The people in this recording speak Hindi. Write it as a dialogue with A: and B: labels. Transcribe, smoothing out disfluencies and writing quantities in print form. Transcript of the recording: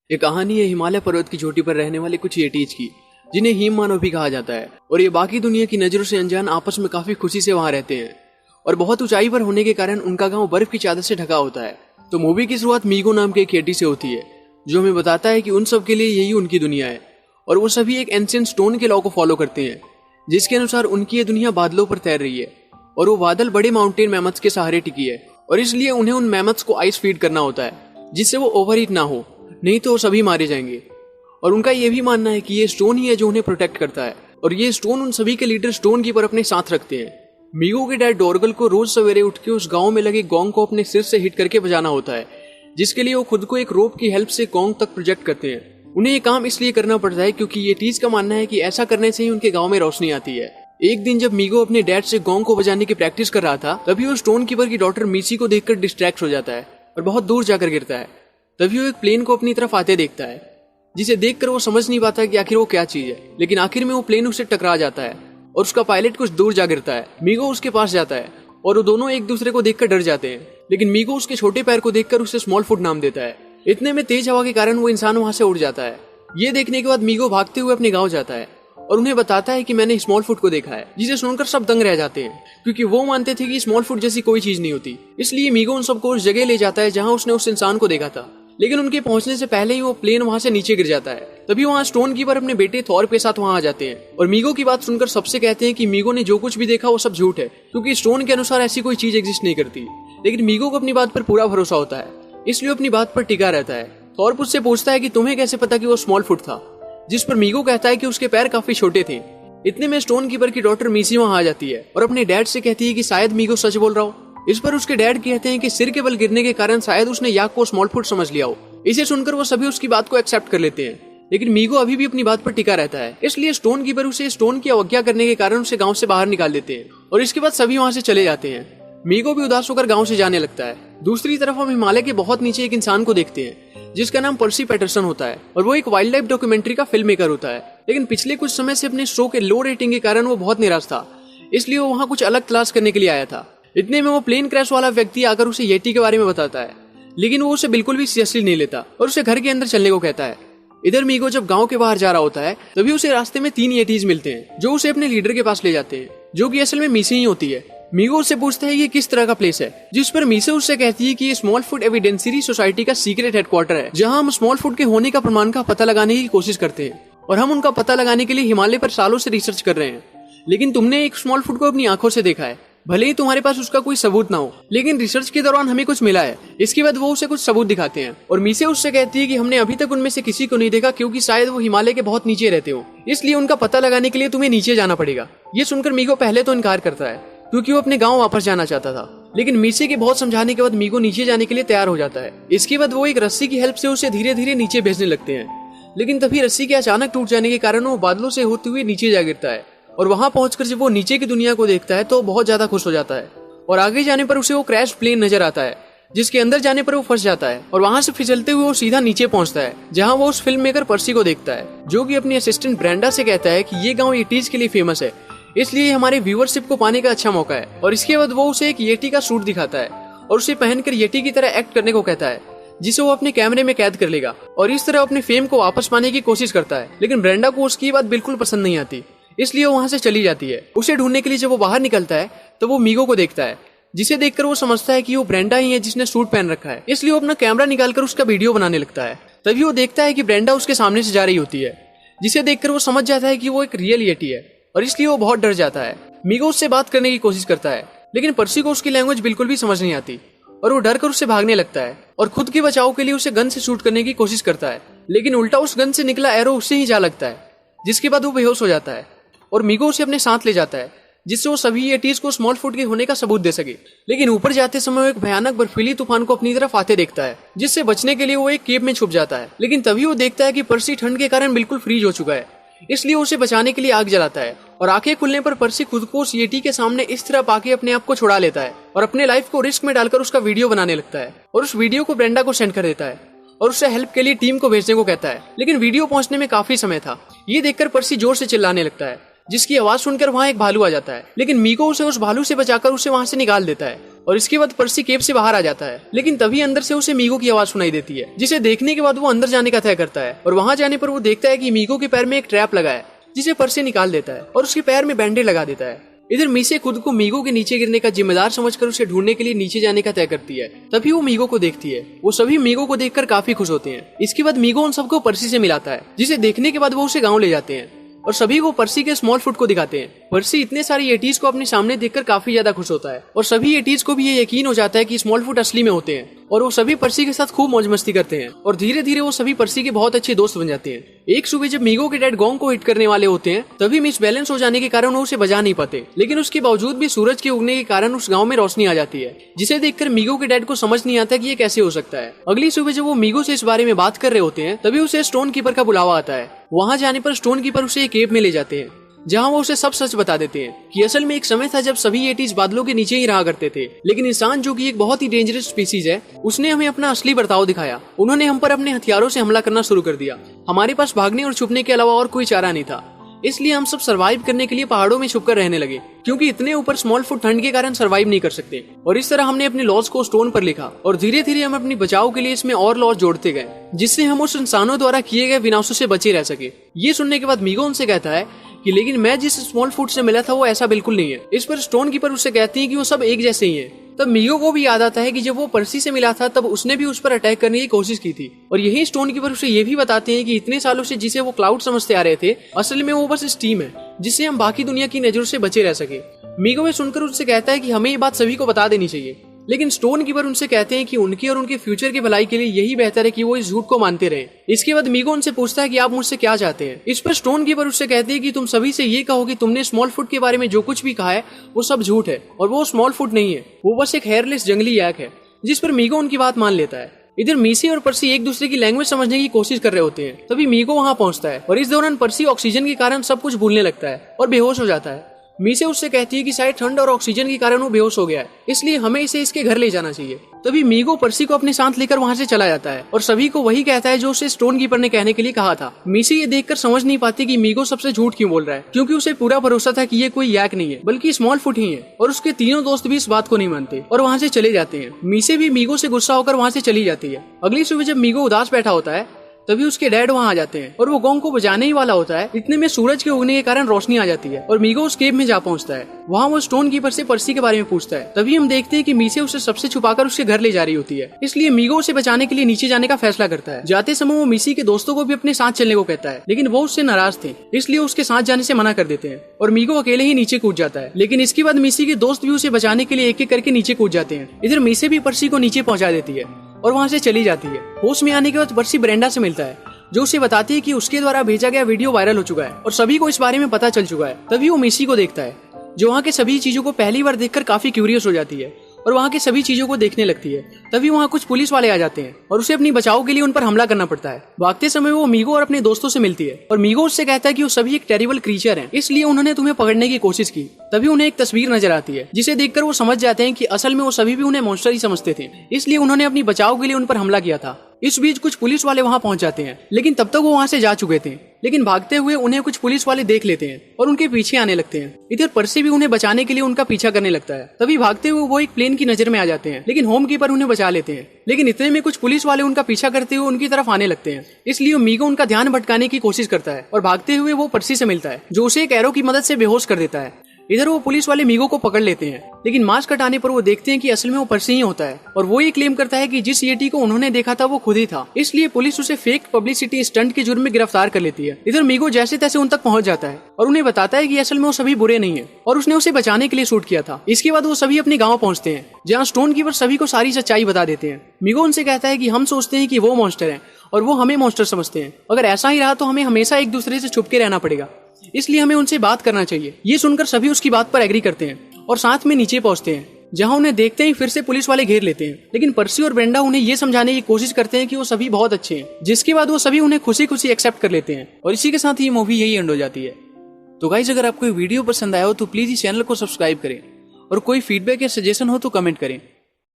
A: ये कहानी है हिमालय पर्वत की चोटी पर रहने वाले कुछ येटीज की, जिन्हें हिम मानव भी कहा जाता है। और ये बाकी दुनिया की नजरों से अनजान आपस में काफी खुशी से वहां रहते हैं। और बहुत ऊंचाई पर होने के कारण उनका गांव बर्फ की चादर से ढका होता है। तो मूवी की शुरुआत मीगो नाम के एक येटी से होती है, जो हमें बताता है कि उन सब के लिए यही उनकी दुनिया है। और वो सभी एक एंशिएंट स्टोन के लॉ को फॉलो करते हैं, जिसके अनुसार उनकी ये दुनिया बादलों पर तैर रही है। और वो बादल बड़े माउंटेन मैमथ्स के सहारे टिकी है, और इसलिए उन्हें उन मैमथ्स को आइस फीड करना होता है, जिससे वो ओवरहीट ना हो, नहीं तो वो सभी मारे जाएंगे। और उनका ये भी मानना है कि ये स्टोन ही है जो उन्हें प्रोटेक्ट करता है। और ये स्टोन उन सभी के लीडर स्टोन कीपर अपने साथ रखते हैं। मीगो के डैड डोरगल को रोज सवेरे उठ के उस गांव में लगे गोंग को अपने सिर से हिट करके बजाना होता है, जिसके लिए वो खुद को एक रोप की हेल्प से गोंग तक प्रोजेक्ट करते हैं। उन्हें ये काम इसलिए करना पड़ता है क्योंकि ये टीज का मानना है कि ऐसा करने से ही उनके गांव में रोशनी आती है। एक दिन जब मीगो अपने डैड से गोंग को बजाने की प्रैक्टिस कर रहा था, तभी वो स्टोन कीपर की डॉटर मिसी को देखकर डिस्ट्रैक्ट हो जाता है और बहुत दूर जाकर गिरता है। तभी वो एक प्लेन को अपनी तरफ आते देखता है, जिसे देखकर वो समझ नहीं पाता कि आखिर वो क्या चीज है। लेकिन आखिर में वो प्लेन उससे टकरा जाता है और उसका पायलट कुछ दूर जा गिरता है। मीगो उसके पास जाता है और वो दोनों एक दूसरे को देखकर डर जाते हैं। लेकिन मीगो उसके छोटे पैर को देखकर उसे स्मॉल फुट नाम देता है। इतने में तेज हवा के कारण वो इंसान वहां से उड़ जाता है। ये देखने के बाद मीगो भागते हुए अपने गाँव जाता है और उन्हें बताता है कि मैंने स्मॉल फुट को देखा है, जिसे सुनकर सब दंग रह जाते हैं, क्योंकि वो मानते थे कि स्मॉल फुट जैसी कोई चीज नहीं होती। इसलिए मीगो उन सबको उस जगह ले जाता है जहां उसने उस इंसान को देखा था। लेकिन उनके पहुंचने से पहले ही वो प्लेन वहां से नीचे गिर जाता है। तभी वहां स्टोन कीपर अपने बेटे थॉर के साथ वहां आ जाते हैं और मीगो की बात सुनकर सबसे कहते हैं कि मीगो ने जो कुछ भी देखा वो सब झूठ है, क्योंकि स्टोन के अनुसार ऐसी कोई चीज एग्जिस्ट नहीं करती। लेकिन मीगो को अपनी बात पर पूरा भरोसा होता है, इसलिए अपनी बात पर टिका रहता है। थॉर उससे पूछता है कि तुम्हें कैसे पता कि वो स्मॉल फुट था, जिस पर मीगो कहता है कि उसके पैर काफी छोटे थे। इतने में स्टोन कीपर की डॉटर मिसी वहां आ जाती है और अपने डैड से कहती है कि शायद मीगो सच बोल रहा हो। इस पर उसके डैड कहते हैं कि सिर के बल गिरने के कारण शायद उसने याक को स्मॉल फुट समझ लिया हो। इसे सुनकर वो सभी उसकी बात को एक्सेप्ट कर लेते हैं। लेकिन मीगो अभी भी अपनी बात पर टिका रहता है, इसलिए स्टोन कीपर उसे स्टोन की अवज्ञा करने के कारण उसे गांव से बाहर निकाल देते हैं और इसके बाद सभी वहां से चले जाते हैं। मीगो भी उदास होकर गांव से जाने लगता है। दूसरी तरफ हम हिमालय के बहुत नीचे एक इंसान को देखते हैं, जिसका नाम पर्सी पैटरसन होता है और वो एक वाइल्ड लाइफ डॉक्यूमेंट्री का फिल्म मेकर होता है। लेकिन पिछले कुछ समय से अपने शो के लो रेटिंग के कारण वो बहुत निराश था, इसलिए वो वहाँ कुछ अलग तलाश करने के लिए आया था। इतने में वो प्लेन क्रैश वाला व्यक्ति आकर उसे येटी के बारे में बताता है, लेकिन वो उसे बिल्कुल भी सीरियसली नहीं लेता और उसे घर के अंदर चलने को कहता है। इधर मीगो जब गांव के बाहर जा रहा होता है, तभी उसे रास्ते में 3 येटीज मिलते हैं, जो उसे अपने लीडर के पास ले जाते हैं, जो कि असल में मिसी ही होती है। मीगो उससे पूछता है ये किस तरह का प्लेस है, जिस पर मिसी उससे कहती है कि ये स्मॉल फुट एविडेंसरी सोसाइटी का सीक्रेट हेडक्वार्टर है, जहां हम स्मॉल फुट के होने का प्रमाण का पता लगाने की कोशिश करते हैं। और हम उनका पता लगाने के लिए हिमालय पर सालों से रिसर्च कर रहे हैं। लेकिन तुमने एक स्मॉल फुट को अपनी आंखों से देखा है, भले ही तुम्हारे पास उसका कोई सबूत ना हो, लेकिन रिसर्च के दौरान हमें कुछ मिला है। इसके बाद वो उसे कुछ सबूत दिखाते हैं और मीसे उससे कहती है कि हमने अभी तक उनमें से किसी को नहीं देखा, क्योंकि शायद वो हिमालय के बहुत नीचे रहते हो, इसलिए उनका पता लगाने के लिए तुम्हें नीचे जाना पड़ेगा। ये सुनकर मीगो पहले तो इनकार करता है, क्योंकि वो अपने गाँव वापस जाना चाहता था। लेकिन मीसे के बहुत समझाने के बाद मीगो नीचे जाने के लिए तैयार हो जाता है। इसके बाद वो एक रस्सी की हेल्प से उसे धीरे धीरे नीचे भेजने लगते हैं। लेकिन तभी रस्सी के अचानक टूट जाने के कारण वो बादलों से होते हुए नीचे जा गिरता है। और वहां पहुंचकर जब वो नीचे की दुनिया को देखता है तो बहुत ज्यादा खुश हो जाता है। और आगे जाने पर उसे वो क्रैश प्लेन नजर आता है, जिसके अंदर जाने पर वो फंस जाता है और वहां से फिसलते हुए वो सीधा नीचे पहुंचता है, जहां वो उस फिल्म मेकर पर्सी को देखता है, जो कि अपनी असिस्टेंट ब्रेंडा से कहता है कि ये गांव येटीज के लिए फेमस है, इसलिए हमारे व्यूअरशिप को पाने का अच्छा मौका है। और इसके बाद वो उसे एक येटी का सूट दिखाता है और उसे पहनकर येटी की तरह एक्ट करने को कहता है, जिसे वो अपने कैमरे में कैद कर लेगा और इस तरह अपने फेम को वापस पाने की कोशिश करता है। लेकिन ब्रेंडा को उसकी बात बिल्कुल पसंद नहीं आती, इसलिए वो वहां से चली जाती है। उसे ढूंढने के लिए जब वो बाहर निकलता है तो वो मीगो को देखता है, जिसे देखकर वो समझता है कि वो ब्रेंडा ही है जिसने सूट पहन रखा है, इसलिए वो अपना कैमरा निकालकर उसका वीडियो बनाने लगता है। तभी वो देखता है कि ब्रेंडा उसके सामने से जा रही होती है, जिसे देखकर वो समझ जाता है कि वो एक रियल येटी है और इसलिए वो बहुत डर जाता है। मीगो उससे बात करने की कोशिश करता है, लेकिन पर्सी को उसकी लैंग्वेज बिल्कुल भी समझ नहीं आती और वो डर कर उससे भागने लगता है और खुद के बचाव के लिए उसे गन से शूट करने की कोशिश करता है। लेकिन उल्टा उस गन से निकला एरो उससे ही जा लगता है, जिसके बाद वो बेहोश हो जाता है और मीगो उसे अपने साथ ले जाता है, जिससे वो सभी येटीज को स्मॉल फुट के होने का सबूत दे सके। लेकिन ऊपर जाते समय वो एक भयानक बर्फीली तूफान को अपनी तरफ आते देखता है, जिससे बचने के लिए वो एक केव में छुप जाता है। लेकिन तभी वो देखता है कि पर्सी ठंड के कारण बिल्कुल फ्रीज हो चुका है, इसलिए उसे बचाने के लिए आग जलाता है और आंखें खुलने पर पर्सी खुद को उस येटी के सामने इस तरह पाके अपने आप को छुड़ा लेता है और अपने लाइफ को रिस्क में डालकर उसका वीडियो बनाने लगता है और उस वीडियो को ब्रेंडा को सेंड कर देता है और उससे हेल्प के लिए टीम को भेजने को कहता है। लेकिन वीडियो पहुंचने में काफी समय था। ये देखकर पर्सी जोर से चिल्लाने लगता है, जिसकी आवाज सुनकर वहां एक भालू आ जाता है। लेकिन मीगो उसे उस भालू से बचाकर उसे वहां से निकाल देता है और इसके बाद पर्सी केव से बाहर आ जाता है, लेकिन तभी अंदर से उसे मीगो की आवाज सुनाई देती है, जिसे देखने के बाद वो अंदर जाने का तय करता है। और वहां जाने पर वो देखता है कि मीगो के पैर में एक ट्रैप लगा है, जिसे पर्सी निकाल देता है और उसके पैर में बैंडेज लगा देता है। इधर मीसे खुद को मीगो के नीचे गिरने का जिम्मेदार समझकर उसे ढूंढने के लिए नीचे जाने का तय करती है। तभी वो मीगो को देखती है। वो सभी मीगो को देखकर काफी खुश होते हैं। इसके बाद मीगो उन सबको पर्सी से मिलाता है, जिसे देखने के बाद वो उसे गाँव ले जाते हैं और सभी को पर्सी के स्मॉल फुट को दिखाते हैं। पर्सी इतने सारे येटीज को अपने सामने देखकर काफी ज्यादा खुश होता है और सभी येटीज को भी ये यकीन हो जाता है कि स्मॉल फुट असली में होते हैं और वो सभी पर्सी के साथ खूब मौज मस्ती करते हैं और धीरे धीरे वो सभी पर्सी के बहुत अच्छे दोस्त बन जाते हैं। एक सुबह जब मीगो के डैड गोंग को हिट करने वाले होते हैं, तभी मिस बैलेंस हो जाने के कारण वो उसे बचा नहीं पाते, लेकिन उसके बावजूद भी सूरज के उगने के कारण उस गांव में रोशनी आ जाती है, जिसे देखकर मीगो के डैड को समझ नहीं आता कि ये कैसे हो सकता है। अगली सुबह जब वो मीगो से इस बारे में बात कर रहे होते हैं, तभी उसे स्टोन कीपर का बुलावा आता है। वहां जाने पर स्टोन कीपर उसे एक केव में ले जाते हैं, जहां वो उसे सब सच बता देते हैं कि असल में एक समय था जब सभी येटीज बादलों के नीचे ही रहा करते थे, लेकिन इंसान जो कि एक बहुत ही डेंजरस स्पीसीज है, उसने हमें अपना असली बर्ताव दिखाया। उन्होंने हम पर अपने हथियारों से हमला करना शुरू कर दिया। हमारे पास भागने और छुपने के अलावा और कोई चारा नहीं था, इसलिए हम सब सरवाइव करने के लिए पहाड़ों में छुपकर रहने लगे, क्योंकि इतने ऊपर स्मॉल फुट ठंड के कारण सरवाइव नहीं कर सकते। और इस तरह हमने अपने लॉज को स्टोन पर लिखा और धीरे धीरे हम अपनी बचाव के लिए इसमें और लॉज जोड़ते गए, जिससे हम उस इंसानों द्वारा किए गए विनाशों से बचे रह सके। ये सुनने के बाद मीगो उनसे कहता है कि लेकिन मैं जिस स्मॉल फुट से मिला था वो ऐसा बिल्कुल नहीं है। इस पर स्टोन कीपर उससे कहती है कि वो सब एक जैसे ही हैं। तब मीगो को भी याद आता है कि जब वो पर्सी से मिला था तब उसने भी उस पर अटैक करने की कोशिश की थी, और यही स्टोन कीपर उसे ये भी बताते हैं कि इतने सालों से जिसे वो क्लाउड समझते आ रहे थे, असल में वो बस स्टीम है, जिससे हम बाकी दुनिया की नजरों से बचे रह सके। मीगो ये सुनकर उससे कहता है कि हमें ये बात सभी को बता देनी चाहिए, लेकिन स्टोन कीपर उनसे कहते हैं कि उनके और उनके फ्यूचर के भलाई के लिए यही बेहतर है कि वो इस झूठ को मानते रहें। इसके बाद मीगो उनसे पूछता है कि आप मुझसे क्या चाहते हैं। इस पर स्टोन कीपर उससे कहते हैं कि तुम सभी से ये कहो कि तुमने स्मॉल फुट के बारे में जो कुछ भी कहा है वो सब झूठ है और वो स्मॉल फुट नहीं है, वो बस एक हेयरलेस जंगली याक है। जिस पर मीगो उनकी बात मान लेता है। इधर मीसी और पर्सी एक दूसरे की लैंग्वेज समझने की कोशिश कर रहे होते हैं, तभी मीगो वहां पहुंचता है और इस दौरान पर्सी ऑक्सीजन के कारण सब कुछ भूलने लगता है और बेहोश हो जाता है। मीसे उससे कहती है कि शायद ठंड और ऑक्सीजन के कारण वो बेहोश हो गया है, इसलिए हमें इसे इसके घर ले जाना चाहिए। तभी मीगो पर्सी को अपने साथ लेकर वहां से चला जाता है और सभी को वही कहता है जो उसे स्टोन कीपर ने कहने के लिए कहा था। मीसी ये देखकर समझ नहीं पाती कि मीगो सबसे झूठ क्यों बोल रहा है, क्योंकि उसे पूरा भरोसा था कि ये कोई याक नहीं है बल्कि स्मॉल फुट ही है, और उसके तीनों दोस्त भी इस बात को नहीं मानते और वहां से चले जाते हैं। मीसे भी मीगो से गुस्सा होकर वहां से चली जाती है। अगली सुबह जब मीगो उदास बैठा होता है, तभी उसके डैड वहां आ जाते हैं और वो गोंग को बजाने ही वाला होता है। इतने में सूरज के उगने के कारण रोशनी आ जाती है और मीगो उस केव में जा पहुंचता है। वहां वो स्टोन कीपर से पर्सी के बारे में पूछता है। तभी हम देखते हैं कि मीसे उसे सबसे छुपाकर उसके घर ले जा रही होती है, इसलिए मीगो उसे बचाने के लिए नीचे जाने का फैसला करता है। जाते समय वो मीसी के दोस्तों को भी अपने साथ चलने को कहता है, लेकिन वो उससे नाराज थे, इसलिए उसके साथ जाने से मना कर देते हैं और मीगो अकेले ही नीचे कूद जाता है। लेकिन इसके बाद मीसी के दोस्त भी उसे बचाने के लिए एक एक करके नीचे कूद जाते हैं। इधर मीसे भी पर्सी को नीचे पहुंचा देती है और वहां से चली जाती है। होश में आने के बाद पर्सी ब्रेंडा से मिलता है, जो उसे बताती है कि उसके द्वारा भेजा गया वीडियो वायरल हो चुका है और सभी को इस बारे में पता चल चुका है। तभी वो मीसी को देखता है, जो वहाँ के सभी चीजों को पहली बार देखकर काफी क्यूरियस हो जाती है और वहाँ के सभी चीजों को देखने लगती है। तभी वहाँ कुछ पुलिस वाले आ जाते हैं और उसे अपनी बचाव के लिए उन पर हमला करना पड़ता है। भागते समय वो मीगो और अपने दोस्तों से मिलती है और मीगो उससे कहता है कि वो सभी एक टेरिबल क्रीचर हैं, इसलिए उन्होंने तुम्हें पकड़ने की कोशिश की। तभी उन्हें एक तस्वीर नजर आती है, जिसे देखकर वो समझ जाते हैं कि असल में वो सभी भी उन्हें मॉन्स्टर ही समझते थे, इसलिए उन्होंने अपनी बचाव के लिए उन पर हमला किया था। इस बीच कुछ पुलिस वाले वहां पहुंच जाते हैं, लेकिन तब तक वो वहां से जा चुके थे। लेकिन भागते हुए उन्हें कुछ पुलिस वाले देख लेते हैं और उनके पीछे आने लगते हैं। इधर पर्सी भी उन्हें बचाने के लिए उनका पीछा करने लगता है। तभी भागते हुए वो एक प्लेन की नजर में आ जाते हैं, लेकिन होम कीपर उन्हें बचा लेते हैं। लेकिन इतने में कुछ पुलिस वाले उनका पीछा करते हुए उनकी तरफ आने लगते हैं, इसलिए मीगो उनका ध्यान भटकाने की कोशिश करता है और भागते हुए वो पर्सी से मिलता है, जो उसे एक एरो की मदद से बेहोश कर देता है। इधर वो पुलिस वाले मीगो को पकड़ लेते हैं, लेकिन मास्क हटाने पर वो देखते हैं कि असल में वो पर्सी ही होता है और वो ये क्लेम करता है कि जिस येटी को उन्होंने देखा था वो खुद ही था, इसलिए पुलिस उसे फेक पब्लिसिटी स्टंट के जुर्म में गिरफ्तार कर लेती है। इधर मीगो जैसे तैसे उन तक पहुंच जाता है और उन्हें बताता है कि असल में वो सभी बुरे नहीं है और उसने उसे बचाने के लिए शूट किया था। इसके बाद वो सभी अपने गाँव पहुंचते हैं, जहाँ स्टोन कीपर सभी को सारी सच्चाई बता देते हैं। मीगो उनसे कहता है कि हम सोचते हैं कि वो मॉन्स्टर है और वो हमें मॉन्स्टर समझते हैं। अगर ऐसा ही रहा तो हमें हमेशा एक दूसरे से छुप के रहना पड़ेगा, इसलिए हमें उनसे बात करना चाहिए। ये सुनकर सभी उसकी बात पर एग्री करते हैं और साथ में नीचे पहुंचते हैं, जहां उन्हें देखते ही फिर से पुलिस वाले घेर लेते हैं। लेकिन पर्सी और ब्रेंडा उन्हें ये समझाने की कोशिश करते हैं कि वो सभी बहुत अच्छे हैं, जिसके बाद वो सभी उन्हें खुशी खुशी एक्सेप्ट कर लेते हैं और इसी के साथ ये मूवी यही एंड हो जाती है। तो गाइस, अगर आपको वीडियो पसंद आया हो तो प्लीज इस चैनल को सब्सक्राइब करें और कोई फीडबैक या सजेशन हो तो कमेंट करें।